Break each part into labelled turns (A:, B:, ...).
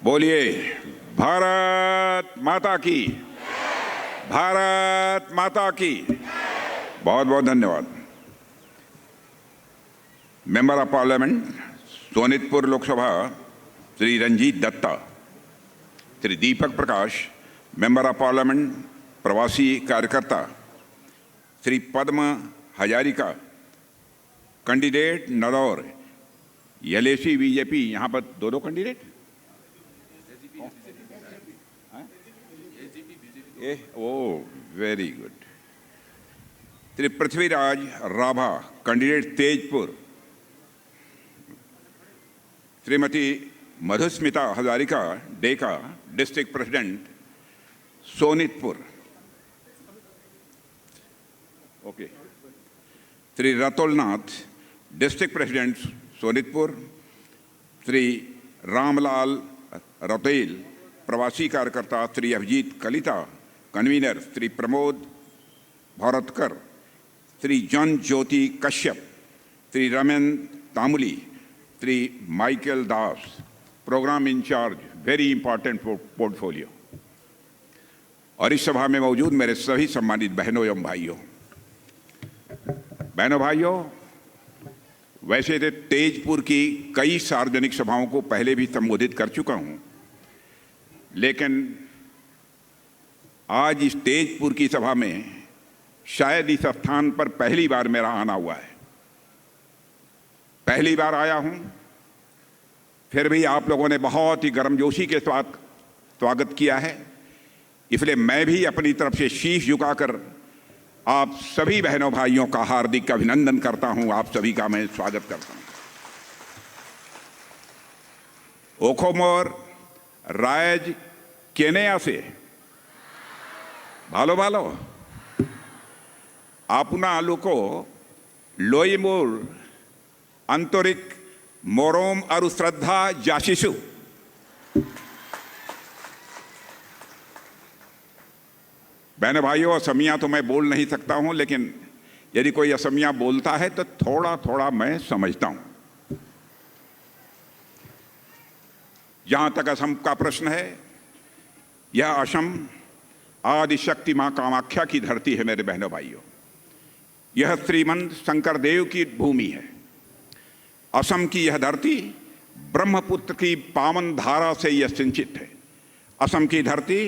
A: बोलिए भारत माता की, भारत माता की। बहुत बहुत धन्यवाद। Member of parliament Sonitpur Lok Sabha Shri Ranjit Dutta, Shri Deepak Prakash, member of parliament प्रवासी कार्यकर्ता Shri Padma Hazarika, candidate Naraur LAC BJP. यहाँ पर दो candidate oh very good. Shri Prithviraj Rabha, candidate Tezpur. Shrimati Madhusmita Hazarika Deka, district president Sonitpur. Okay. Shri Ratulnath, district president Sonitpur. Shri Ramlal Ratel, प्रवासी कार्यकर्ता। Shri Abhijit Kalita, convener. Shri Pramod Bharatkar, Shri Jan Jyoti Kashyap, Shri Raman Tamuli, Shri Michael Das, programme in charge, very important portfolio. और इस सभा में मौजूद मेरे सभी सम्मानित बहनों एवं भाइयों। बहनों भाइयों, वैसे तो तेजपुर की कई सार्वजनिक सभाओं को पहले भी संबोधित कर चुका हूं, लेकिन आज इस तेजपुर की सभा में शायद इस स्थान पर पहली बार मेरा आना हुआ है। पहली बार आया हूं, फिर भी आप लोगों ने बहुत ही गर्मजोशी के साथ स्वागत किया है, इसलिए मैं भी अपनी तरफ से शीश झुकाकर आप सभी बहनों भाइयों का हार्दिक अभिनंदन करता हूं। आप सभी का मैं स्वागत करता हूं। ओखोमोर रायज केनेया से भालो भालो आपना आलू को लोईमूर आंतरिक मोरोम और श्रद्धा जाशिशु। बहनों भाइयों, असमिया तो मैं बोल नहीं सकता हूं, लेकिन यदि कोई असमिया बोलता है तो थोड़ा थोड़ा मैं समझता हूं। जहां तक असम का प्रश्न है, यह असम आदिशक्ति मां कामाख्या की धरती है। मेरे बहनों भाइयों, यह श्रीमंत शंकरदेव की भूमि है। असम की यह धरती ब्रह्मपुत्र की पावन धारा से यह सिंचित है। असम की धरती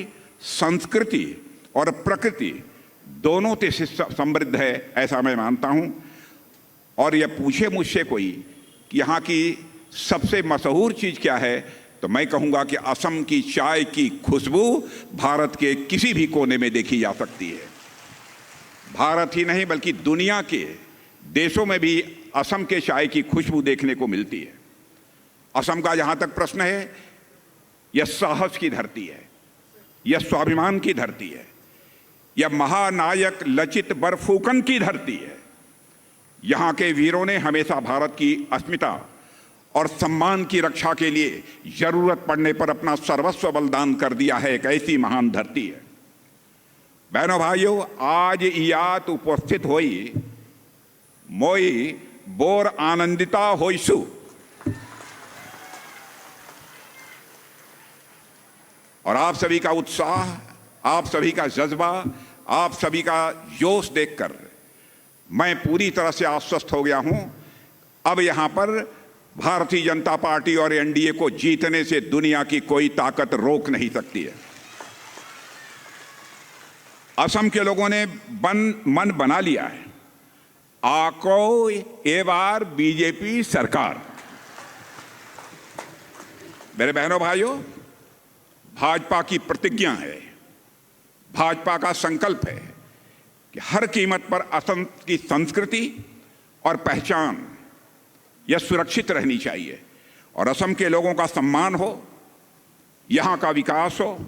A: संस्कृति और प्रकृति दोनों से समृद्ध है, ऐसा मैं मानता हूं। और यह पूछे मुझसे कोई कि यहाँ की सबसे मशहूर चीज क्या है, तो मैं कहूंगा कि असम की चाय की खुशबू भारत के किसी भी कोने में देखी जा सकती है। भारत ही नहीं बल्कि दुनिया के देशों में भी असम के चाय की खुशबू देखने को मिलती है। असम का जहां तक प्रश्न है, यह साहस की धरती है, यह स्वाभिमान की धरती है, यह महानायक लचित बरफुकन की धरती है। यहां के वीरों ने हमेशा भारत की अस्मिता और सम्मान की रक्षा के लिए जरूरत पड़ने पर अपना सर्वस्व बलिदान कर दिया है। एक ऐसी महान धरती है। बहनों भाइयों, आज यात उपस्थित होई मोई बोर आनंदिता होइसु। और आप सभी का उत्साह, आप सभी का जज्बा, आप सभी का जोश देखकर मैं पूरी तरह से आश्वस्त हो गया हूं। अब यहां पर भारतीय जनता पार्टी और एनडीए को जीतने से दुनिया की कोई ताकत रोक नहीं सकती है। असम के लोगों ने मन बना लिया है, आको ए बार बीजेपी सरकार। मेरे बहनों भाइयों, भाजपा की प्रतिज्ञा है, भाजपा का संकल्प है कि हर कीमत पर असम की संस्कृति और पहचान यह सुरक्षित रहनी चाहिए और असम के लोगों का सम्मान हो, यहां का विकास हो।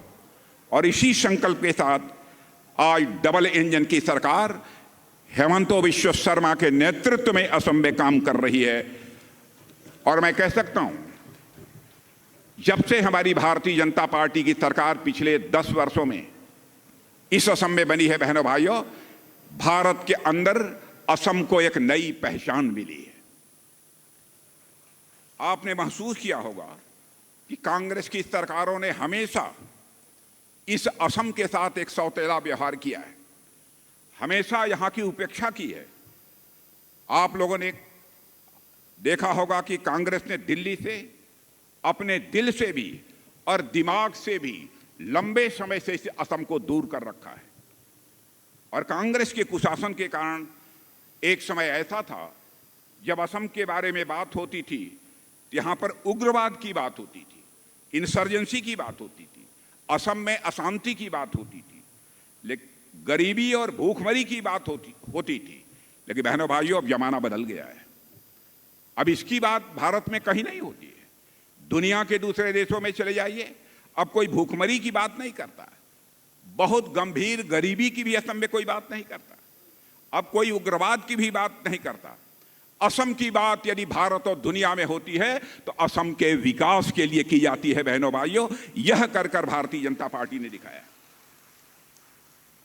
A: और इसी संकल्प के साथ आज डबल इंजन की सरकार हेमंत बिश्व शर्मा के नेतृत्व में असम में काम कर रही है। और मैं कह सकता हूं, जब से हमारी भारतीय जनता पार्टी की सरकार पिछले 10 वर्षों में इस असम में बनी है, बहनों भाइयों, भारत के अंदर असम को एक नई पहचान मिली है। आपने महसूस किया होगा कि कांग्रेस की सरकारों ने हमेशा इस असम के साथ एक सौतेला व्यवहार किया है, हमेशा यहां की उपेक्षा की है। आप लोगों ने देखा होगा कि कांग्रेस ने दिल्ली से, अपने दिल से भी और दिमाग से भी लंबे समय से इस असम को दूर कर रखा है। और कांग्रेस के कुशासन के कारण एक समय ऐसा था जब असम के बारे में बात होती थी, यहां पर उग्रवाद की बात होती थी, इंसर्जेंसी की बात होती थी, असम में अशांति की बात होती थी, लेकिन गरीबी और भूखमरी की बात होती थी। लेकिन बहनों भाइयों, अब जमाना बदल गया है। अब इसकी बात भारत में कहीं नहीं होती है। दुनिया के दूसरे देशों में चले जाइए, अब कोई भूखमरी की बात नहीं करता है, बहुत गंभीर गरीबी की भी असम में कोई बात नहीं करता, अब कोई उग्रवाद की भी बात नहीं करता। असम की बात यदि भारत और दुनिया में होती है तो असम के विकास के लिए की जाती है। बहनों भाइयों, यह कर भारतीय जनता पार्टी ने दिखाया।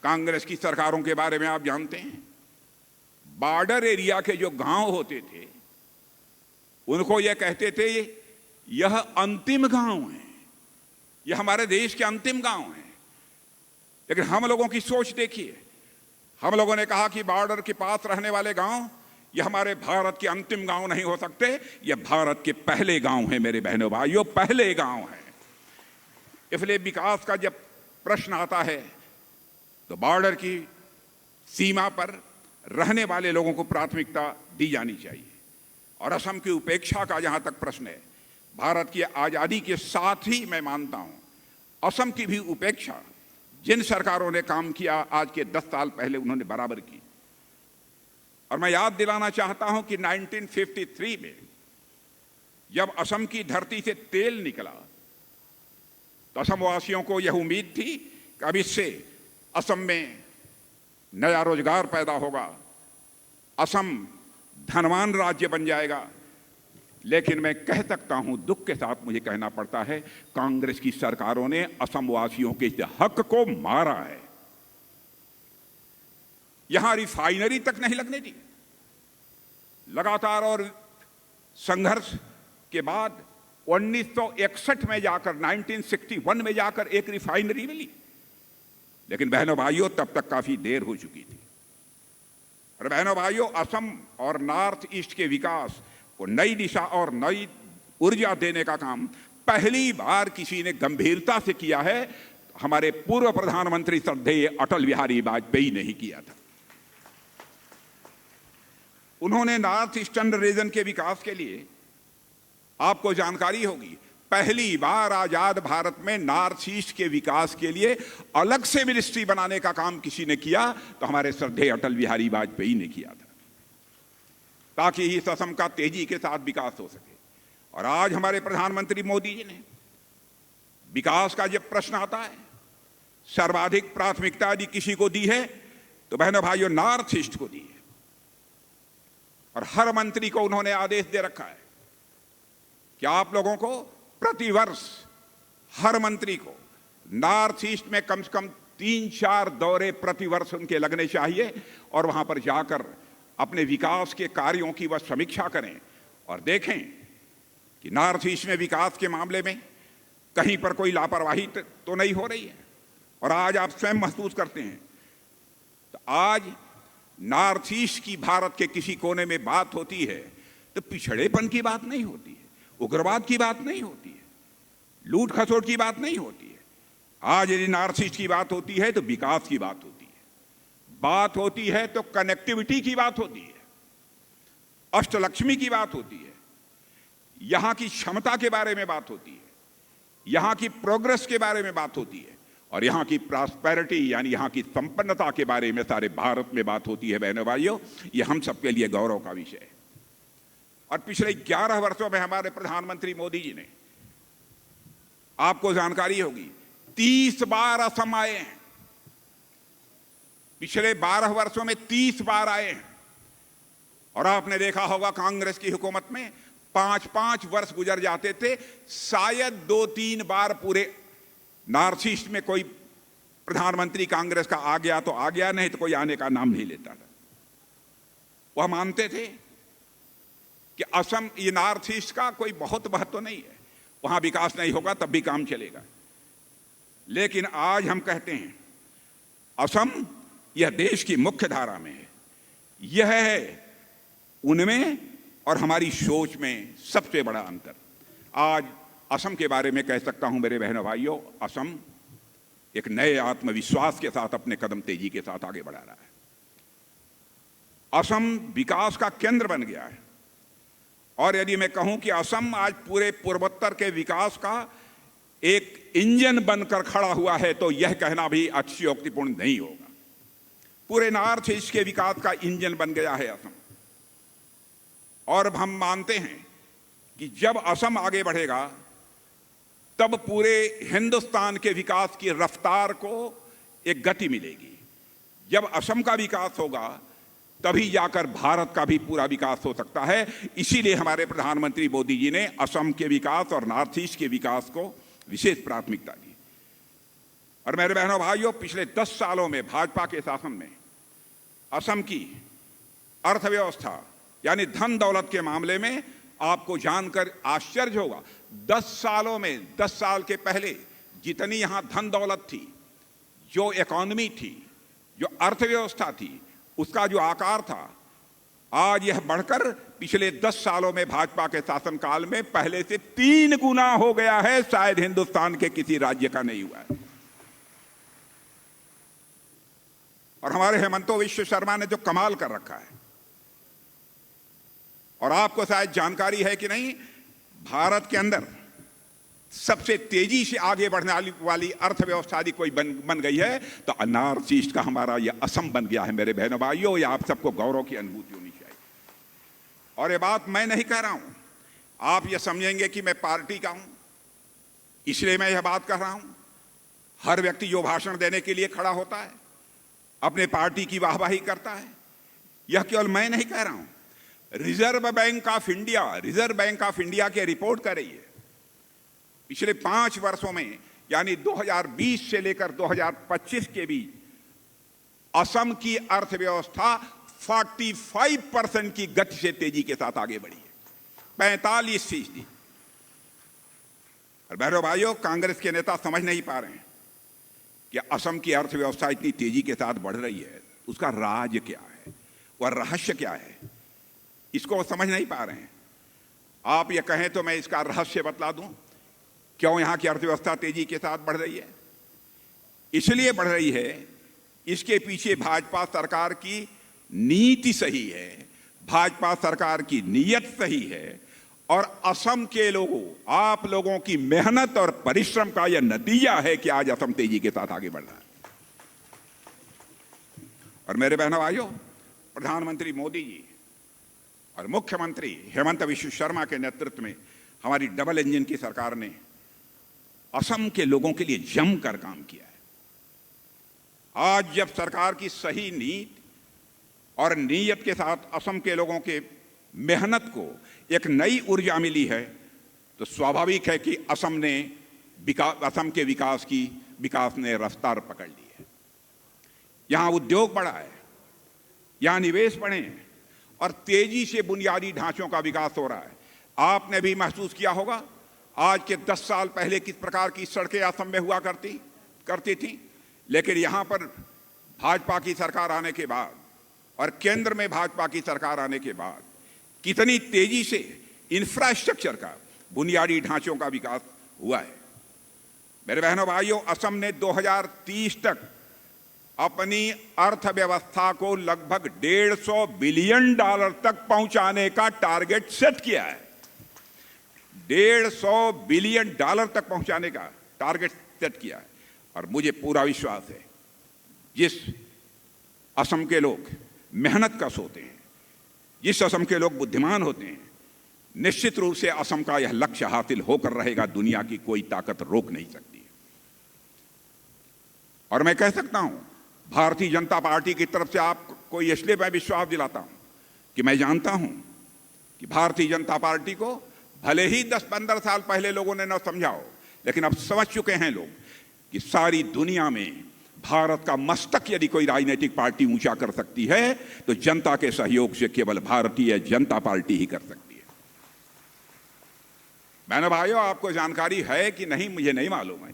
A: कांग्रेस की सरकारों के बारे में आप जानते हैं, बॉर्डर एरिया के जो गांव होते थे उनको यह कहते थे यह अंतिम गांव है, यह हमारे देश के अंतिम गांव हैं। लेकिन हम लोगों की सोच देखिए, हम लोगों ने कहा कि बॉर्डर के पास रहने वाले गांव ये हमारे भारत के अंतिम गांव नहीं हो सकते, ये भारत के पहले गांव हैं मेरे बहनों भाइयों, पहले गांव हैं। इसलिए विकास का जब प्रश्न आता है तो बॉर्डर की सीमा पर रहने वाले लोगों को प्राथमिकता दी जानी चाहिए। और असम की उपेक्षा का जहां तक प्रश्न है, भारत की आजादी के साथ ही मैं मानता हूं असम की भी उपेक्षा जिन सरकारों ने काम किया आज के 10 साल पहले उन्होंने बराबर की। और मैं याद दिलाना चाहता हूं कि 1953 में जब असम की धरती से तेल निकला तो असम वासियों को यह उम्मीद थी कि अब इससे असम में नया रोजगार पैदा होगा, असम धनवान राज्य बन जाएगा। लेकिन मैं कह सकता हूं, दुख के साथ मुझे कहना पड़ता है, कांग्रेस की सरकारों ने असम वासियों के इस हक को मारा है। यहां रिफाइनरी तक नहीं लगने दी। लगातार और संघर्ष के बाद 1961 में जाकर, 1961 में जाकर एक रिफाइनरी मिली। लेकिन बहनों भाइयों, तब तक काफी देर हो चुकी थी। और बहनों भाइयों, असम और नॉर्थ ईस्ट के विकास को नई दिशा और नई ऊर्जा देने का काम पहली बार किसी ने गंभीरता से किया है। हमारे पूर्व प्रधानमंत्री श्रद्धेय अटल बिहारी वाजपेयी ने ही किया था। उन्होंने नॉर्थ ईस्टर्न रीजन के विकास के लिए, आपको जानकारी होगी, पहली बार आजाद भारत में नॉर्थ ईस्ट के विकास के लिए अलग से मिनिस्ट्री बनाने का काम किसी ने किया तो हमारे श्रद्धेय अटल बिहारी वाजपेयी ने किया था, ताकि इस असम का तेजी के साथ विकास हो सके। और आज हमारे प्रधानमंत्री मोदी जी ने विकास का जब प्रश्न आता है, सर्वाधिक प्राथमिकता यदि किसी को दी है तो बहनों भाइयों नॉर्थ ईस्ट को दी है। और हर मंत्री को उन्होंने आदेश दे रखा है कि आप लोगों को प्रतिवर्ष हर मंत्री को नॉर्थ ईस्ट में कम से कम 3-4 दौरे प्रतिवर्ष उनके लगने चाहिए और वहां पर जाकर अपने विकास के कार्यों की वह समीक्षा करें और देखें कि नॉर्थ ईस्ट में विकास के मामले में कहीं पर कोई लापरवाही तो नहीं हो रही है। और आज आप स्वयं महसूस करते हैं, तो आज नॉर्थ ईस्ट की भारत के किसी कोने में बात होती है तो पिछड़ेपन की बात नहीं होती है, उग्रवाद की बात नहीं होती है, लूट खसोट की बात नहीं होती है। आज यदि नॉर्थ ईस्ट की बात होती है तो विकास की बात होती है, बात होती है तो कनेक्टिविटी की बात होती है, अष्टलक्ष्मी की बात होती है, यहां की क्षमता के बारे में बात होती है, यहां की प्रोग्रेस के बारे में बात होती है और यहां की प्रॉस्पेरिटी यानी यहां की संपन्नता के बारे में सारे भारत में बात होती है। बहनों भाइयों, यह हम सबके लिए गौरव का विषय है। और पिछले 11 वर्षों में हमारे प्रधानमंत्री मोदी जी ने, आपको जानकारी होगी, 30 बार असम आए हैं। पिछले 12 वर्षों में 30 बार आए हैं। और आपने देखा होगा कांग्रेस की हुकूमत में 5-5 वर्ष गुजर जाते थे, शायद 2-3 बार पूरे नॉर्थ ईस्ट में कोई प्रधानमंत्री कांग्रेस का आ गया तो आ गया, नहीं तो कोई आने का नाम नहीं लेता था। वह मानते थे कि असम, ये नॉर्थ ईस्ट का कोई बहुत महत्व नहीं है, वहां विकास नहीं होगा तब भी काम चलेगा। लेकिन आज हम कहते हैं असम यह देश की मुख्य धारा में है। यह है उनमें और हमारी सोच में सबसे बड़ा अंतर। आज असम के बारे में कह सकता हूं मेरे बहनों भाइयों, असम एक नए आत्मविश्वास के साथ अपने कदम तेजी के साथ आगे बढ़ा रहा है। असम विकास का केंद्र बन गया है। और यदि मैं कहूं कि असम आज पूरे पूर्वोत्तर के विकास का एक इंजन बनकर खड़ा हुआ है, तो यह कहना भी अतिशयोक्तिपूर्ण नहीं होगा। पूरे नॉर्थ ईस्ट के विकास का इंजन बन गया है असम। और हम मानते हैं कि जब असम आगे बढ़ेगा तब पूरे हिंदुस्तान के विकास की रफ्तार को एक गति मिलेगी। जब असम का विकास होगा तभी जाकर भारत का भी पूरा विकास हो सकता है। इसीलिए हमारे प्रधानमंत्री मोदी जी ने असम के विकास और नॉर्थ ईस्ट के विकास को विशेष प्राथमिकता दी। और मेरे बहनों भाइयों, पिछले 10 सालों में भाजपा के शासन में असम की अर्थव्यवस्था यानी धन दौलत के मामले में आपको जानकर आश्चर्य होगा, 10 सालों में, 10 साल के पहले जितनी यहां धन दौलत थी, जो इकोनॉमी थी, जो अर्थव्यवस्था थी, उसका जो आकार था, आज यह बढ़कर पिछले 10 सालों में भाजपा के शासनकाल में पहले से 3 गुना हो गया है। शायद हिंदुस्तान के किसी राज्य का नहीं हुआ है। और हमारे हेमंत विश्व शर्मा ने जो कमाल कर रखा है, और आपको शायद जानकारी है कि नहीं, भारत के अंदर सबसे तेजी से आगे बढ़ने वाली अर्थव्यवस्था यदि कोई बन गई है तो नॉर्थ ईस्ट का हमारा यह असम बन गया है। मेरे बहनों भाइयों, यह आप सबको गौरव की अनुभूति होनी चाहिए। और ये बात मैं नहीं कह रहा हूं, आप ये समझेंगे कि मैं पार्टी का हूं इसलिए मैं यह बात कर रहा हूं। हर व्यक्ति जो भाषण देने के लिए खड़ा होता है अपने पार्टी की वाहवाही करता है। यह केवल मैं नहीं कह रहा हूं, रिजर्व बैंक ऑफ इंडिया की रिपोर्ट कर रही है। पिछले 5 वर्षों में यानी 2020 से लेकर 2025 के बीच असम की अर्थव्यवस्था 45% की गति से तेजी के साथ आगे बढ़ी है, 45%। और बहनों भाइयों, कांग्रेस के नेता समझ नहीं पा रहे हैं कि असम की अर्थव्यवस्था इतनी तेजी के साथ बढ़ रही है, उसका राज क्या है, वह रहस्य क्या है, इसको समझ नहीं पा रहे हैं। आप ये कहें तो मैं इसका रहस्य बतला दूं, क्यों यहां की अर्थव्यवस्था तेजी के साथ बढ़ रही है। इसलिए बढ़ रही है, इसके पीछे भाजपा सरकार की नीति सही है, भाजपा सरकार की नीयत सही है, और असम के लोगों, आप लोगों की मेहनत और परिश्रम का यह नतीजा है कि आज असम तेजी के साथ आगे बढ़ रहा है। और मेरे बहनों भाइयों, प्रधानमंत्री मोदी जी और मुख्यमंत्री हेमंत विश्व शर्मा के नेतृत्व में हमारी डबल इंजन की सरकार ने असम के लोगों के लिए जमकर काम किया है। आज जब सरकार की सही नीति और नीयत के साथ असम के लोगों के मेहनत को एक नई ऊर्जा मिली है, तो स्वाभाविक है कि असम के विकास ने रफ्तार पकड़ ली है। यहां उद्योग बढ़ा है, यहां निवेश बढ़े हैं, और तेजी से बुनियादी ढांचों का विकास हो रहा है। आपने भी महसूस किया होगा, आज के 10 साल पहले किस प्रकार की सड़कें असम में हुआ करती थी, लेकिन यहां पर भाजपा की सरकार आने के बाद और केंद्र में भाजपा की सरकार आने के बाद कितनी तेजी से इंफ्रास्ट्रक्चर का, बुनियादी ढांचों का विकास हुआ है। मेरे बहनों भाइयों, असम ने 2030 तक अपनी अर्थव्यवस्था को लगभग $150 बिलियन तक पहुंचाने का टारगेट सेट किया है। $150 बिलियन तक पहुंचाने का टारगेट सेट किया है। और मुझे पूरा विश्वास है, जिस असम के लोग मेहनत कश होते हैं, जिस असम के लोग बुद्धिमान होते हैं, निश्चित रूप से असम का यह लक्ष्य हासिल होकर रहेगा। दुनिया की कोई ताकत रोक नहीं सकती। और मैं कह सकता हूं, भारतीय जनता पार्टी की तरफ से आपको इसलिए मैं विश्वास दिलाता हूं कि मैं जानता हूं कि भारतीय जनता पार्टी को भले ही 10-15 साल पहले लोगों ने न समझा हो, लेकिन अब समझ चुके हैं लोग कि सारी दुनिया में भारत का मस्तक यदि कोई राजनीतिक पार्टी ऊंचा कर सकती है तो जनता के सहयोग से केवल भारतीय जनता पार्टी ही कर सकती है। बहनों भाइयों, आपको जानकारी है कि नहीं मुझे नहीं मालूम है,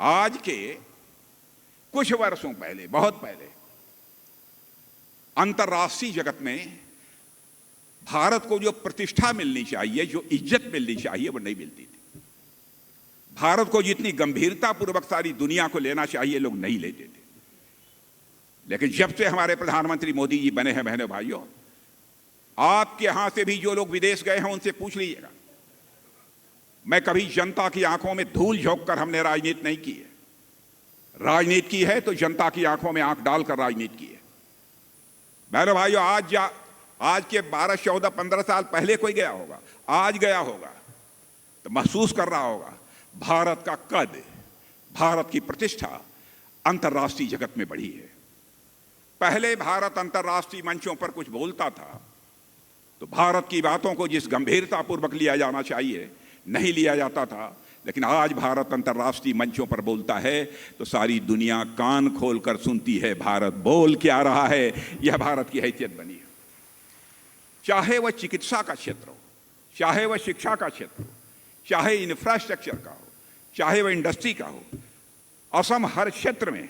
A: आज के कुछ वर्षों पहले, बहुत पहले, अंतर्राष्ट्रीय जगत में भारत को जो प्रतिष्ठा मिलनी चाहिए, जो इज्जत मिलनी चाहिए, वो नहीं मिलती थी। भारत को जितनी गंभीरता पूर्वक सारी दुनिया को लेना चाहिए, लोग नहीं लेते थे। लेकिन जब से हमारे प्रधानमंत्री मोदी जी बने हैं, बहनों भाइयों, आपके यहां से भी जो लोग विदेश गए हैं उनसे पूछ लीजिएगा, मैं कभी जनता की आंखों में धूल झोंक कर हमने राजनीति नहीं की है। राजनीति की है तो जनता की आंखों में आंख डालकर राजनीति की है। बहनों भाइयों, आज के 12, 14, 15 साल पहले कोई गया होगा, आज गया होगा तो महसूस कर रहा होगा भारत का कद, भारत की प्रतिष्ठा अंतर्राष्ट्रीय जगत में बढ़ी है। पहले भारत अंतर्राष्ट्रीय मंचों पर कुछ बोलता था तो भारत की बातों को जिस गंभीरता पूर्वक लिया जाना चाहिए नहीं लिया जाता था, लेकिन आज भारत अंतर्राष्ट्रीय मंचों पर बोलता है तो सारी दुनिया कान खोलकर सुनती है भारत बोल क्या रहा है। यह भारत की हैसियत बनी है। चाहे वह चिकित्सा का क्षेत्र हो, चाहे वह शिक्षा का क्षेत्र हो, चाहे इंफ्रास्ट्रक्चर का हो, चाहे वह इंडस्ट्री का हो, असम हर क्षेत्र में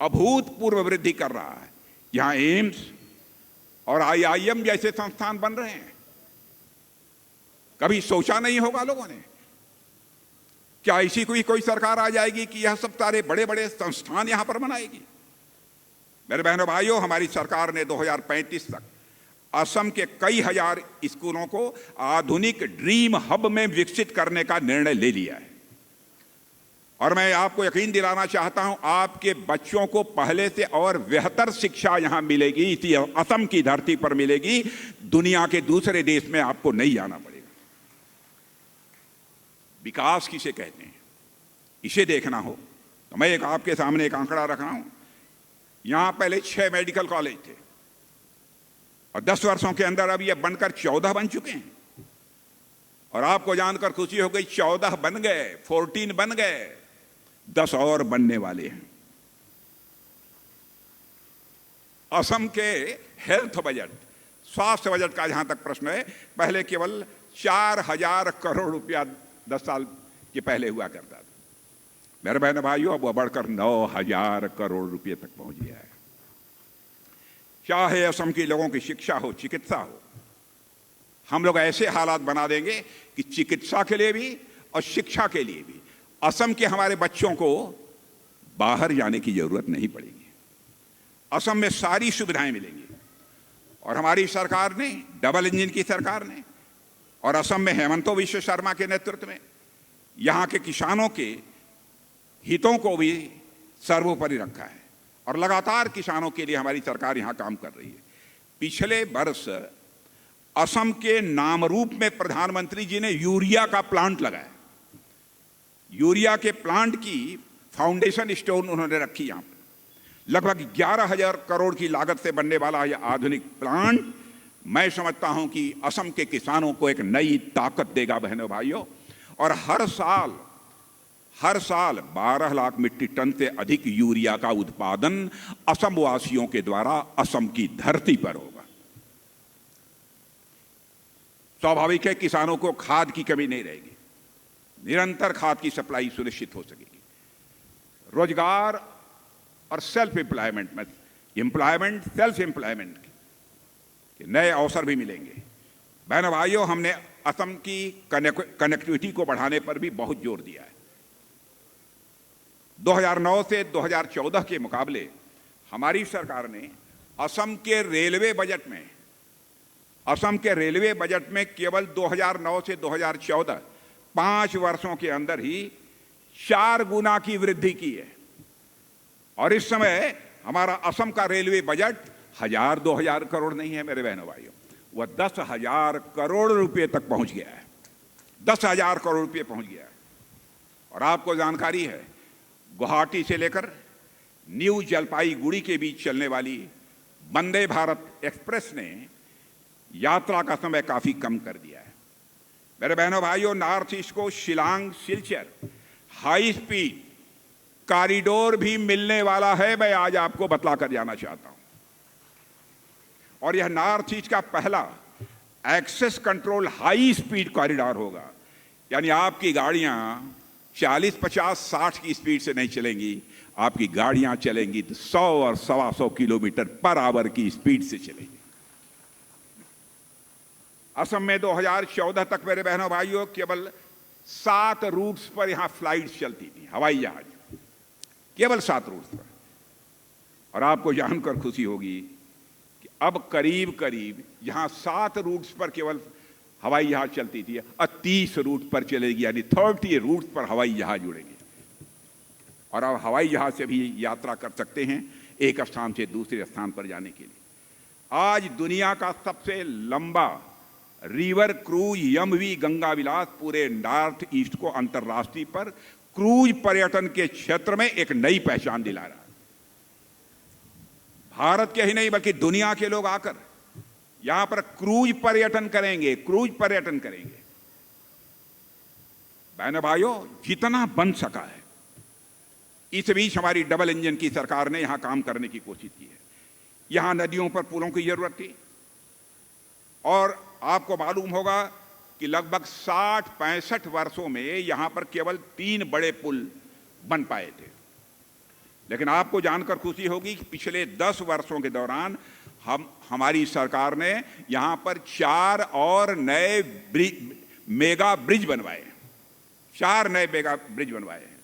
A: अभूतपूर्व वृद्धि कर रहा है। यहां एम्स और IIM जैसे संस्थान बन रहे हैं। कभी सोचा नहीं होगा लोगों ने, क्या ऐसी कोई सरकार आ जाएगी कि यह सब सारे बड़े बड़े संस्थान यहां पर बनाएगी। मेरे बहनों भाइयों, हमारी सरकार ने 2035 तक असम के कई हजार स्कूलों को आधुनिक ड्रीम हब में विकसित करने का निर्णय ले लिया है। और मैं आपको यकीन दिलाना चाहता हूं, आपके बच्चों को पहले से और बेहतर शिक्षा यहां मिलेगी, इसी असम की धरती पर मिलेगी। दुनिया के दूसरे देश में आपको नहीं जाना पड़ेगा। विकास किसे कहते हैं, इसे देखना हो तो मैं आपके सामने एक आंकड़ा रख रहा हूं। यहां पहले 6 मेडिकल कॉलेज थे और 10 वर्षों के अंदर अब ये बनकर 14 बन चुके हैं। और आपको जानकर खुशी हो गई, 14 बन गए, 14 बन गए, 10 और बनने वाले हैं। असम के हेल्थ बजट, स्वास्थ्य बजट का जहां तक प्रश्न है, पहले केवल 4000 करोड़ रुपया 10 साल के पहले हुआ करता था। मेरे बहन भाइयों, अब वह बढ़कर 9000 करोड़ रुपए तक पहुंच गया है। चाहे असम के लोगों की शिक्षा हो, चिकित्सा हो, हम लोग ऐसे हालात बना देंगे कि चिकित्सा के लिए भी और शिक्षा के लिए भी असम के हमारे बच्चों को बाहर जाने की जरूरत नहीं पड़ेगी। असम में सारी सुविधाएं मिलेंगी। और हमारी सरकार ने, डबल इंजन की सरकार ने, और असम में हेमंत बिश्व शर्मा के नेतृत्व में यहां के किसानों के हितों को भी सर्वोपरि रखा है। और लगातार किसानों के लिए हमारी सरकार यहां काम कर रही है। पिछले वर्ष असम के नामरूप में प्रधानमंत्री जी ने यूरिया का प्लांट लगाया। यूरिया के प्लांट की फाउंडेशन स्टोन उन्होंने रखी। यहां पर लगभग 11,000 करोड़ की लागत से बनने वाला यह आधुनिक प्लांट, मैं समझता हूं कि असम के किसानों को एक नई ताकत देगा। बहनों भाइयों, और हर साल 12 लाख मीट्रिक टन से अधिक यूरिया का उत्पादन असम वासियों के द्वारा असम की धरती पर होगा। स्वाभाविक है, किसानों को खाद की कमी नहीं रहेगी, निरंतर खाद की सप्लाई सुनिश्चित हो सकेगी। रोजगार और सेल्फ एम्प्लॉयमेंट में, एम्प्लॉयमेंट, सेल्फ एम्प्लॉयमेंट के नए अवसर भी मिलेंगे। बहनों भाइयों, हमने असम की कनेक्टिविटी को बढ़ाने पर भी बहुत जोर दिया है। 2009 से 2014 के मुकाबले हमारी सरकार ने असम के रेलवे बजट में केवल 2009 से 2014 5 वर्षों के अंदर ही 4 गुना की वृद्धि की है। और इस समय हमारा असम का रेलवे बजट 1000-2000 करोड़ नहीं है मेरे बहनों भाइयों, वह 10,000 करोड़ रुपए तक पहुंच गया है। 10,000 करोड़ रुपए पहुंच गया है। और आपको जानकारी है, गुवाहाटी से लेकर न्यू जलपाईगुड़ी के बीच चलने वाली वंदे भारत एक्सप्रेस ने यात्रा का समय काफी कम कर दिया है। मेरे बहनों भाइयों, नॉर्थ ईस्ट को Shillong Silchar high speed corridor भी मिलने वाला है, मैं आज आपको बतला कर जाना चाहता हूं। और यह नॉर्थ ईस्ट का पहला access control high speed corridor होगा, यानी आपकी गाड़ियां 40, 50, 60 की स्पीड से नहीं चलेंगी, आपकी गाड़ियां चलेंगी तो 100 और 125 किलोमीटर पर आवर की स्पीड से चलेंगी। असम में 2014 तक मेरे बहनों भाइयों केवल 7 रूट्स पर यहां फ्लाइट्स चलती थी, हवाई जहाज, केवल 7 रूट्स पर। और आपको जानकर खुशी होगी कि अब करीब करीब यहां 7 रूट्स पर केवल हवाई जहाज चलती थी, अब 30 रूट पर चलेगी, यानी 30 रूट पर हवाई जहाज उड़ेंगे। और अब हवाई जहाज से भी यात्रा कर सकते हैं एक स्थान से दूसरे स्थान पर जाने के लिए। आज दुनिया का सबसे लंबा रिवर क्रूज यमवी गंगा विलास पूरे नॉर्थ ईस्ट को अंतर्राष्ट्रीय पर क्रूज पर्यटन के क्षेत्र में एक नई पहचान दिला रहा है। भारत के ही नहीं बल्कि दुनिया के लोग आकर यहां पर क्रूज पर्यटन करेंगे, क्रूज पर्यटन करेंगे। बहनों भाइयों, जितना बन सका है, इस बीच हमारी डबल इंजन की सरकार ने यहां काम करने की कोशिश की है। यहां नदियों पर पुलों की जरूरत थी, और आपको मालूम होगा कि लगभग 60-65 वर्षों में यहां पर केवल 3 बड़े पुल बन पाए थे। लेकिन आपको जानकर खुशी होगी कि पिछले 10 वर्षों के दौरान हमारी सरकार ने यहां पर 4 और नए मेगा ब्रिज बनवाए, 4 नए मेगा ब्रिज बनवाए हैं।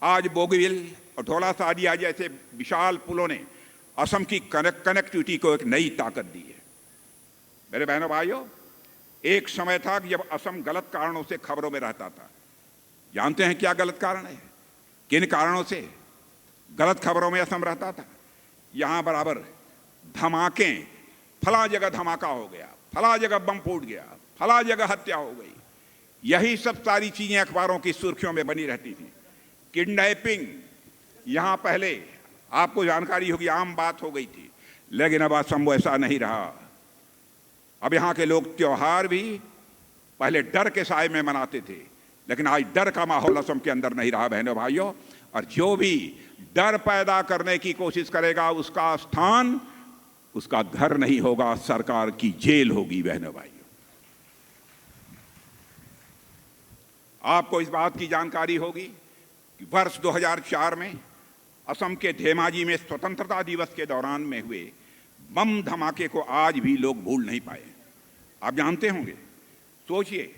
A: आज बोगीबिल और ढोला सादिया जैसे विशाल पुलों ने असम की कनेक्टिविटी को एक नई ताकत दी है। मेरे बहनों भाइयों, एक समय था कि जब असम गलत कारणों से खबरों में रहता था। जानते हैं क्या गलत कारण है? किन कारणों से गलत खबरों में असम रहता था? यहां बराबर धमाके, फला जगह धमाका हो गया, फला जगह बम फूट गया, फला जगह हत्या हो गई, यही सब सारी चीजें अखबारों की सुर्खियों में बनी रहती थी। किडनैपिंग यहां पहले आपको जानकारी होगी आम बात हो गई थी, लेकिन अब असम वैसा नहीं रहा। अब यहां के लोग त्योहार भी पहले डर के साए में मनाते थे, लेकिन आज डर का माहौल असम के अंदर नहीं रहा बहनों भाइयों। और जो भी डर पैदा करने की कोशिश करेगा उसका स्थान उसका घर नहीं होगा, सरकार की जेल होगी बहनों भाइयों। आपको इस बात की जानकारी होगी कि वर्ष 2004 में असम के धेमाजी में स्वतंत्रता दिवस के दौरान में हुए बम धमाके को आज भी लोग भूल नहीं पाए। आप जानते होंगे, सोचिए,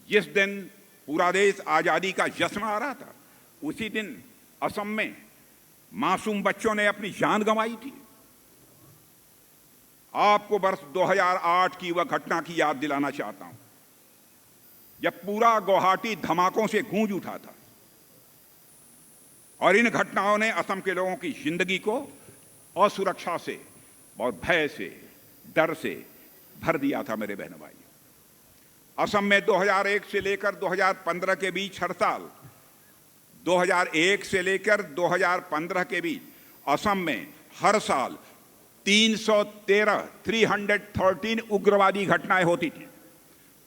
A: जिस दिन पूरा देश आजादी का जश्न आ रहा था, उसी दिन असम में मासूम बच्चों ने अपनी जान गंवाई थी। आपको वर्ष 2008 की वह घटना की याद दिलाना चाहता हूं, जब पूरा गुवाहाटी धमाकों से गूंज उठा था, और इन घटनाओं ने असम के लोगों की जिंदगी को असुरक्षा से और भय से, डर से भर दिया था। मेरे बहनों भाइयों, असम में 2001 से लेकर 2015 के बीच हर साल, 2001 से लेकर 2015 के बीच असम में हर साल 313 उग्रवादी घटनाएं होती थी।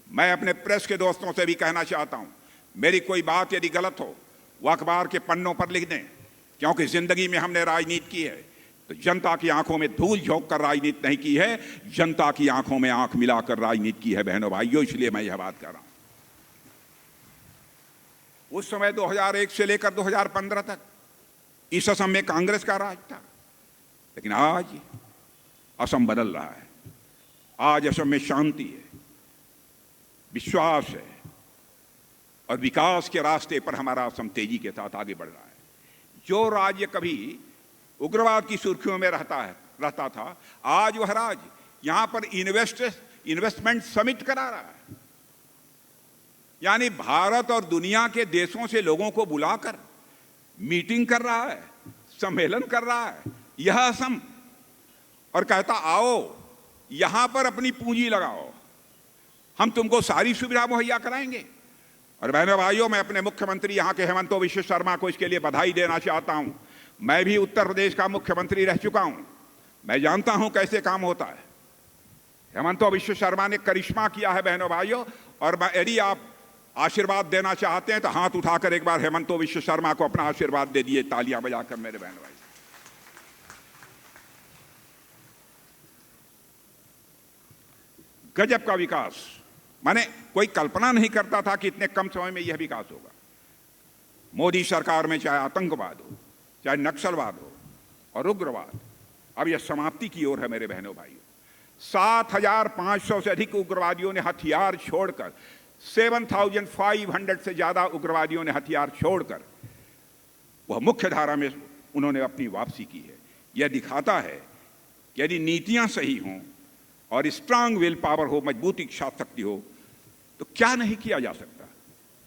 A: मैं अपने प्रेस के दोस्तों से भी कहना चाहता हूं, मेरी कोई बात यदि गलत हो वो अखबार के पन्नों पर लिख दें, क्योंकि जिंदगी में हमने राजनीति की है तो जनता की आंखों में धूल झोंक कर राजनीति नहीं की है, जनता की आंखों में आंख मिलाकर राजनीति की है बहनों भाइयों। इसलिए मैं यह बात कर रहा हूं। उस समय 2001 से लेकर 2015 तक इस असम में कांग्रेस का राज था, लेकिन आज असम बदल रहा है। आज असम में शांति है, विश्वास है, और विकास के रास्ते पर हमारा असम तेजी के साथ आगे बढ़ रहा है। जो राज्य कभी उग्रवाद की सुर्खियों में रहता था, आज वह राज्य यहां पर इन्वेस्टमेंट समिट करा रहा है, यानी भारत और दुनिया के देशों से लोगों को बुलाकर मीटिंग कर रहा है, सम्मेलन कर रहा है यह असम, और कहता आओ यहां पर अपनी पूंजी लगाओ, हम तुमको सारी सुविधा मुहैया कराएंगे। और बहनों भाइयों, मैं अपने मुख्यमंत्री यहां के हेमंत बिश्व शर्मा को इसके लिए बधाई देना चाहता हूं। मैं भी उत्तर प्रदेश का मुख्यमंत्री रह चुका हूं, मैं जानता हूं कैसे काम होता है। हेमंत बिश्व शर्मा ने करिश्मा किया है बहनों भाइयों, और यदि आप आशीर्वाद देना चाहते हैं तो हाथ उठाकर एक बार हेमंत बिश्व शर्मा को अपना आशीर्वाद दे दिए, तालियां बजाकर मेरे बहनों भाई। गजब का विकास। माने कोई कल्पना नहीं करता था कि इतने कम समय में यह विकास होगा। मोदी सरकार में चाहे आतंकवाद हो, चाहे नक्सलवाद हो और उग्रवाद, अब यह समाप्ति की ओर है मेरे बहनों भाइयों। 7,500 से अधिक उग्रवादियों ने हथियार छोड़कर, 7,500 से ज्यादा उग्रवादियों ने हथियार छोड़कर वह मुख्य धारा में उन्होंने अपनी वापसी की है। यह दिखाता है कि यदि नीतियां सही हों और स्ट्रांग विल पावर हो, मजबूत इच्छा शक्ति हो, तो क्या नहीं किया जा सकता।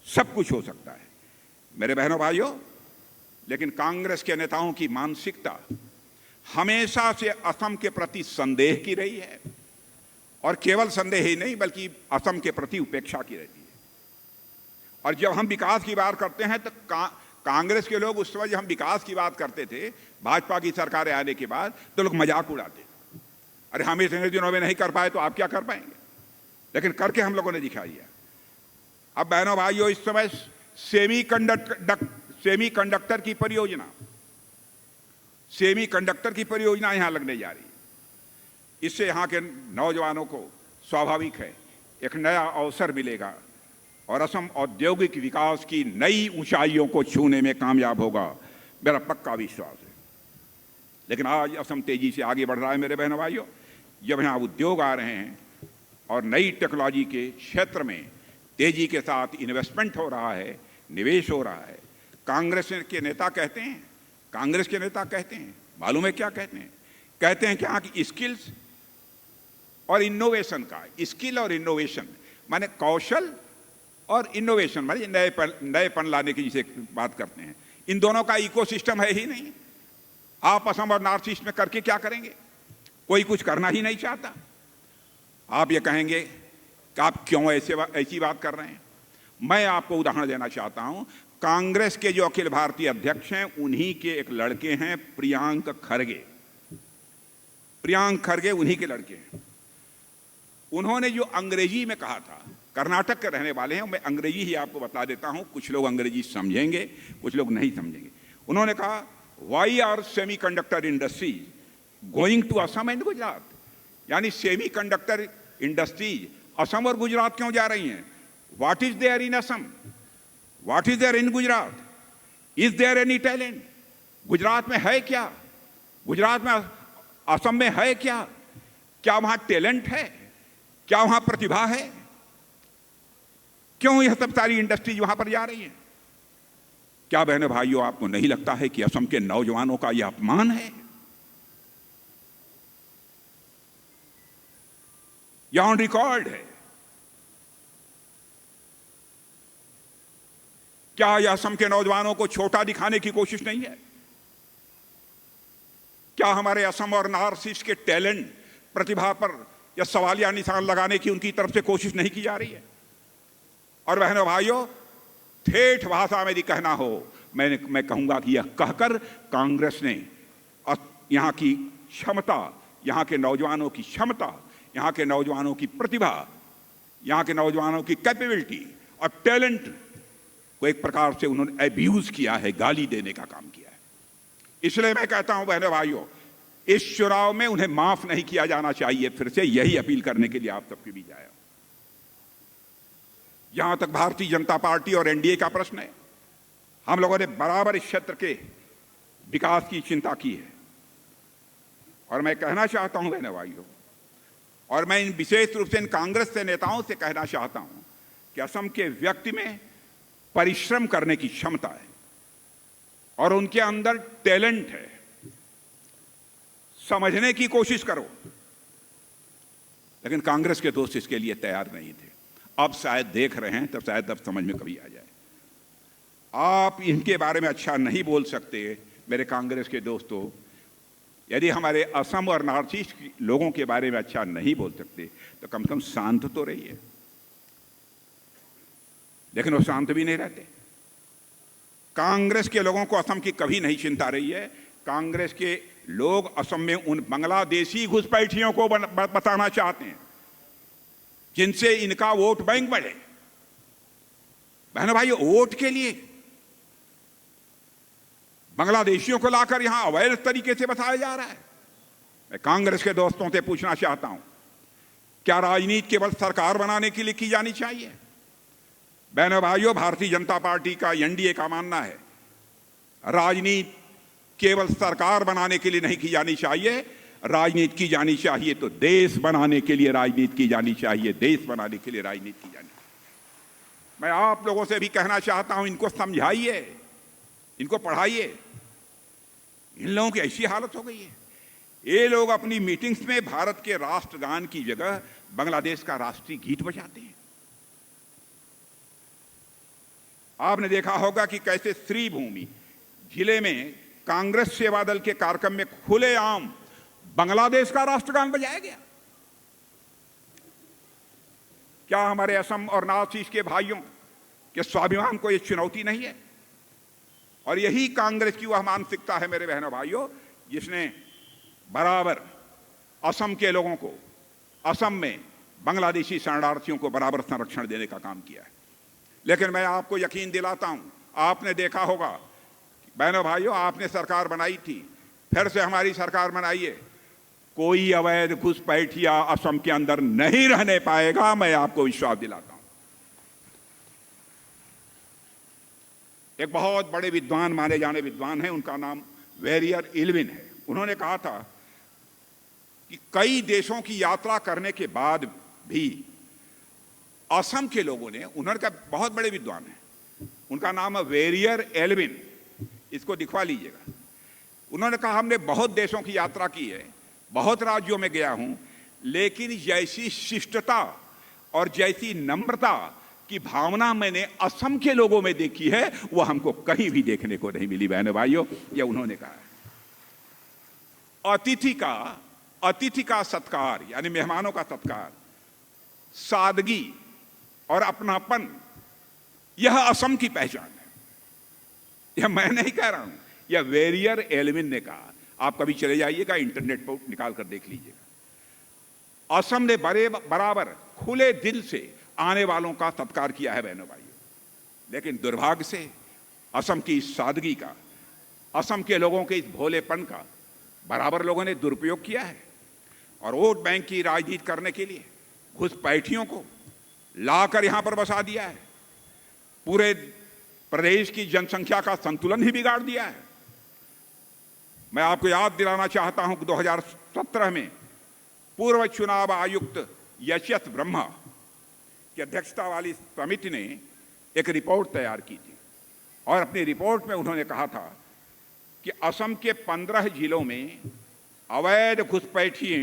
A: सब कुछ हो सकता है मेरे बहनों भाइयों। लेकिन कांग्रेस के नेताओं की मानसिकता हमेशा से असम के प्रति संदेह की रही है, और केवल संदेह ही नहीं बल्कि असम के प्रति उपेक्षा की रहती है। और जब हम विकास की बात करते हैं तो कांग्रेस के लोग, उस समय जब हम विकास की बात करते थे भाजपा की सरकारें आने के बाद, तो लोग मजाक उड़ाते, अरे हम इतने दिनों में नहीं कर पाए तो आप क्या कर पाएंगे। लेकिन करके हम लोगों ने दिखा दिया। अब बहनों भाइयों, इस समय सेमीकंडक्टर की परियोजना यहां लगने जा रही है। इससे यहां के नौजवानों को स्वाभाविक है एक नया अवसर मिलेगा और असम औद्योगिक विकास की नई ऊंचाइयों को छूने में कामयाब होगा, मेरा पक्का विश्वास है। लेकिन आज असम तेजी से आगे बढ़ रहा है मेरे बहनों भाइयों। जब यहाँ उद्योग आ रहे हैं और नई टेक्नोलॉजी के क्षेत्र में तेजी के साथ इन्वेस्टमेंट हो रहा है, निवेश हो रहा है, कांग्रेस के नेता कहते हैं, मालूम है क्या कहते हैं? कहते हैं कि यहाँ की स्किल्स और इनोवेशन का, स्किल और इनोवेशन माने कौशल और इनोवेशन माने नएपन लाने की जिसे बात करते हैं, इन दोनों का इकोसिस्टम है ही नहीं। आप असम और नॉर्थ ईस्ट में करके क्या करेंगे? कोई कुछ करना ही नहीं चाहता। आप ये कहेंगे कि आप क्यों ऐसी बात कर रहे हैं। मैं आपको उदाहरण देना चाहता हूं। कांग्रेस के जो अखिल भारतीय अध्यक्ष हैं, उन्हीं के एक लड़के हैं प्रियांक खरगे उन्हीं के लड़के हैं। उन्होंने जो अंग्रेजी में कहा था, कर्नाटक के रहने वाले हैं, मैं अंग्रेजी ही आपको बता देता हूं, कुछ लोग अंग्रेजी समझेंगे, कुछ लोग नहीं समझेंगे। उन्होंने कहा, why are semiconductor industries going to Assam and Gujarat, यानी सेमीकंडक्टर इंडस्ट्रीज असम और गुजरात क्यों जा रही हैं? What is there in Assam, what is there in Gujarat, is there any talent? Gujarat में है क्या, गुजरात में असम में है क्या? क्या वहां टैलेंट है, क्या वहां प्रतिभा है? क्यों यह सब सारी इंडस्ट्रीज वहां पर जा रही हैं? क्या बहनों भाइयों, आपको नहीं लगता है कि असम के नौजवानों का यह अपमान है? यह ऑन रिकॉर्ड है। क्या यह असम के नौजवानों को छोटा दिखाने की कोशिश नहीं है? क्या हमारे असम और नॉर्थ ईस्ट के टैलेंट, प्रतिभा पर यह सवालिया निशान लगाने की उनकी तरफ से कोशिश नहीं की जा रही है? और बहनों भाइयों, ठेठ भाषा में यदि कहना हो, मैं कहूंगा कि यह कहकर कांग्रेस ने यहां की क्षमता, यहां के नौजवानों की क्षमता, यहां के नौजवानों की प्रतिभा, यहां के नौजवानों की कैपेबिलिटी और टैलेंट को एक प्रकार से उन्होंने अब्यूज किया है, गाली देने का काम किया है। इसलिए मैं कहता हूं बहनों भाइयों, इस चुनाव में उन्हें माफ नहीं किया जाना चाहिए। फिर से यही अपील करने के लिए आप सबके बीच आया। जहां तक भारतीय जनता पार्टी और एनडीए का प्रश्न है, हम लोगों ने बराबर इस क्षेत्र के विकास की चिंता की है। और मैं कहना चाहता हूं बहनों भाइयों, और मैं इन विशेष रूप से इन कांग्रेस के नेताओं से कहना चाहता हूं कि असम के व्यक्ति में परिश्रम करने की क्षमता है और उनके अंदर टैलेंट है। समझने की कोशिश करो। लेकिन कांग्रेस के दोस्त इसके लिए तैयार नहीं थे। अब शायद देख रहे हैं, तब शायद अब समझ में कभी आ जाए। आप इनके बारे में अच्छा नहीं बोल सकते मेरे कांग्रेस के दोस्तों। यदि हमारे असम और नॉर्थ ईस्ट के लोगों के बारे में अच्छा नहीं बोल सकते तो कम से कम शांत तो रहिए। लेकिन वो शांत भी नहीं रहते। कांग्रेस के लोगों को असम की कभी नहीं चिंता रही है। कांग्रेस के लोग असम में उन बांग्लादेशी घुसपैठियों को बताना चाहते हैं जिनसे इनका वोट बैंक बढ़े। बहनों भाई, वोट के लिए बांग्लादेशियों को लाकर यहां अवैध तरीके से बसाया जा रहा है। मैं कांग्रेस के दोस्तों से पूछना चाहता हूं क्या राजनीति केवल सरकार बनाने के लिए की जानी चाहिए? बहनों भाइयों, भारतीय जनता पार्टी का, एनडीए का मानना है राजनीति केवल सरकार बनाने के लिए नहीं की जानी चाहिए, राजनीति की जानी चाहिए तो देश बनाने के लिए राजनीति की जानी चाहिए, देश बनाने के लिए राजनीति की जानी चाहिए। मैं आप लोगों से भी कहना चाहता हूं, इनको समझाइए, इनको पढ़ाइए। इन लोगों की ऐसी हालत हो गई है, ये लोग अपनी मीटिंग्स में भारत के राष्ट्रगान की जगह बांग्लादेश का राष्ट्रीय गीत बजाते हैं। आपने देखा होगा कि कैसे श्रीभूमि जिले में कांग्रेस सेवा दल के कार्यक्रम में खुलेआम बांग्लादेश का राष्ट्रगान बजाया गया। क्या हमारे असम और नॉर्थ ईस्ट के भाइयों के स्वाभिमान को यह चुनौती नहीं है? और यही कांग्रेस की वह मानसिकता है मेरे बहनों भाइयों, जिसने बराबर असम के लोगों को, असम में बांग्लादेशी शरणार्थियों को बराबर संरक्षण देने का काम किया है। लेकिन मैं आपको यकीन दिलाता हूं, आपने देखा होगा बहनों भाइयों, आपने सरकार बनाई थी, फिर से हमारी सरकार बनाइए, कोई अवैध घुसपैठिया असम के अंदर नहीं रहने पाएगा, मैं आपको विश्वास दिलाता हूं। एक बहुत बड़े विद्वान, माने जाने विद्वान हैं, उनका नाम वेरियर इल्विन है। उन्होंने कहा था कि कई देशों की यात्रा करने के बाद भी असम के लोगों ने, उन्होंने कहा, बहुत बड़े विद्वान हैं, उनका नाम है वेरियर एल्विन, इसको दिखवा लीजिएगा। उन्होंने कहा हमने बहुत देशों की यात्रा की है, बहुत राज्यों में गया हूं, लेकिन जैसी शिष्टता और जैसी नम्रता की भावना मैंने असम के लोगों में देखी है, वह हमको कहीं भी देखने को नहीं मिली। बहनों भाइयों, यह उन्होंने कहा है। अतिथि का सत्कार, यानी मेहमानों का सत्कार, सादगी और अपनापन, यह असम की पहचान है। यह मैं नहीं कह रहा हूं, यह वेरियर एल्विन ने कहा। आप कभी चले जाइएगा, इंटरनेट पर निकाल कर देख लीजिएगा। असम ने बराबर खुले दिल से आने वालों का सत्कार किया है बहनों भाइयों। लेकिन दुर्भाग्य से असम की इस सादगी का, असम के लोगों के इस भोलेपन का बराबर लोगों ने दुरुपयोग किया है और वोट बैंक की राजनीति करने के लिए घुसपैठियों को लाकर यहां पर बसा दिया है। पूरे प्रदेश की जनसंख्या का संतुलन ही बिगाड़ दिया है। मैं आपको याद दिलाना चाहता हूं कि 2017 में पूर्व चुनाव आयुक्त यशस ब्रह्मा की अध्यक्षता वाली समिति ने एक रिपोर्ट तैयार की थी और अपनी रिपोर्ट में उन्होंने कहा था कि असम के 15 जिलों में अवैध घुसपैठी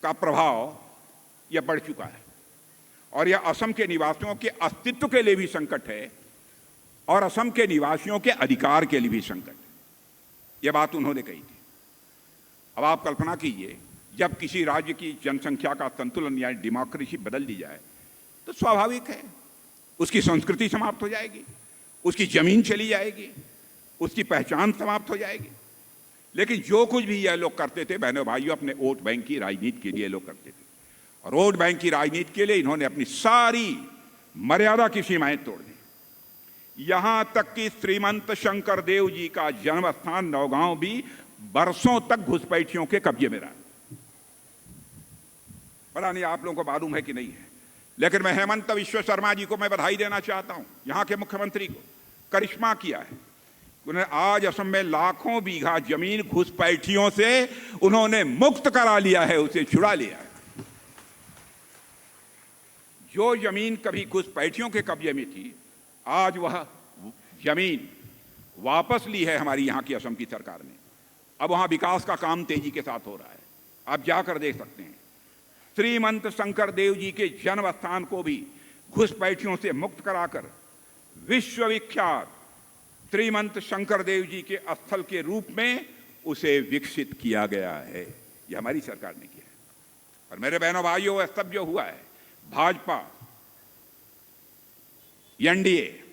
A: का प्रभाव यह बढ़ चुका है और यह असम के निवासियों के अस्तित्व के लिए भी संकट है और असम के निवासियों के अधिकार के लिए भी संकट है। यह बात उन्होंने कही थी। अब आप कल्पना कीजिए, जब किसी राज्य की जनसंख्या का संतुलन या डेमोक्रेसी बदल दी जाए तो स्वाभाविक है उसकी संस्कृति समाप्त हो जाएगी, उसकी जमीन चली जाएगी, उसकी पहचान समाप्त हो जाएगी। लेकिन जो कुछ भी यह लोग करते थे बहनों भाइयों, अपने वोट बैंक की राजनीति के लिए लोग करते थे और वोट बैंक की राजनीति के लिए इन्होंने अपनी सारी मर्यादा की सीमाएं तोड़ दी। यहां तक कि श्रीमंत शंकर देव जी का जन्म स्थान नौगांव भी बरसों तक घुसपैठियों के कब्जे में रहा। पता नहीं आप लोगों को मालूम है कि नहीं है, लेकिन मैं हेमंत विश्व शर्मा जी को मैं बधाई देना चाहता हूं, यहां के मुख्यमंत्री को। करिश्मा किया है, उन्होंने आज असम में लाखों बीघा जमीन घुसपैठियों से उन्होंने मुक्त करा लिया है, उसे छुड़ा लिया है। जो जमीन कभी घुसपैठियों के कब्जे में थी, आज वह जमीन वापस ली है हमारी यहां की असम की सरकार ने। अब वहां विकास का काम तेजी के साथ हो रहा है, आप जाकर देख सकते हैं। श्रीमंत शंकर देव जी के जन्म स्थान को भी घुसपैठियों से मुक्त कराकर विश्वविख्यात श्रीमंत शंकर देव जी के स्थल के रूप में उसे विकसित किया गया है। यह हमारी सरकार ने किया है। और मेरे बहनों भाइयों, वह सब जो हुआ है भाजपा, एनडीए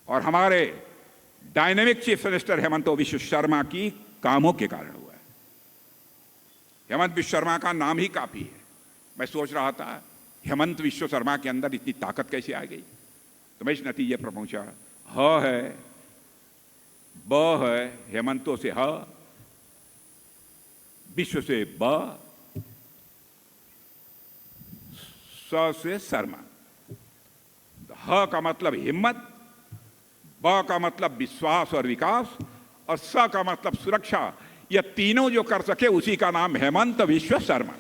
A: और हमारे डायनेमिक चीफ मिनिस्टर हेमंत विश्व शर्मा की कामों के कारण हुआ है। हेमंत विश्व शर्मा का नाम ही काफी है। मैं सोच रहा था हेमंत विश्व शर्मा के अंदर इतनी ताकत कैसे आ गई, तो मैं इस नतीजे पर पहुंचा, ह है, ब है, हेमंतों से ह, विश्व से ब, स से शर्मा। ह का मतलब हिम्मत, ब का मतलब विश्वास और विकास, और स का मतलब सुरक्षा। यह तीनों जो कर सके उसी का नाम हेमंत विश्व शर्मा।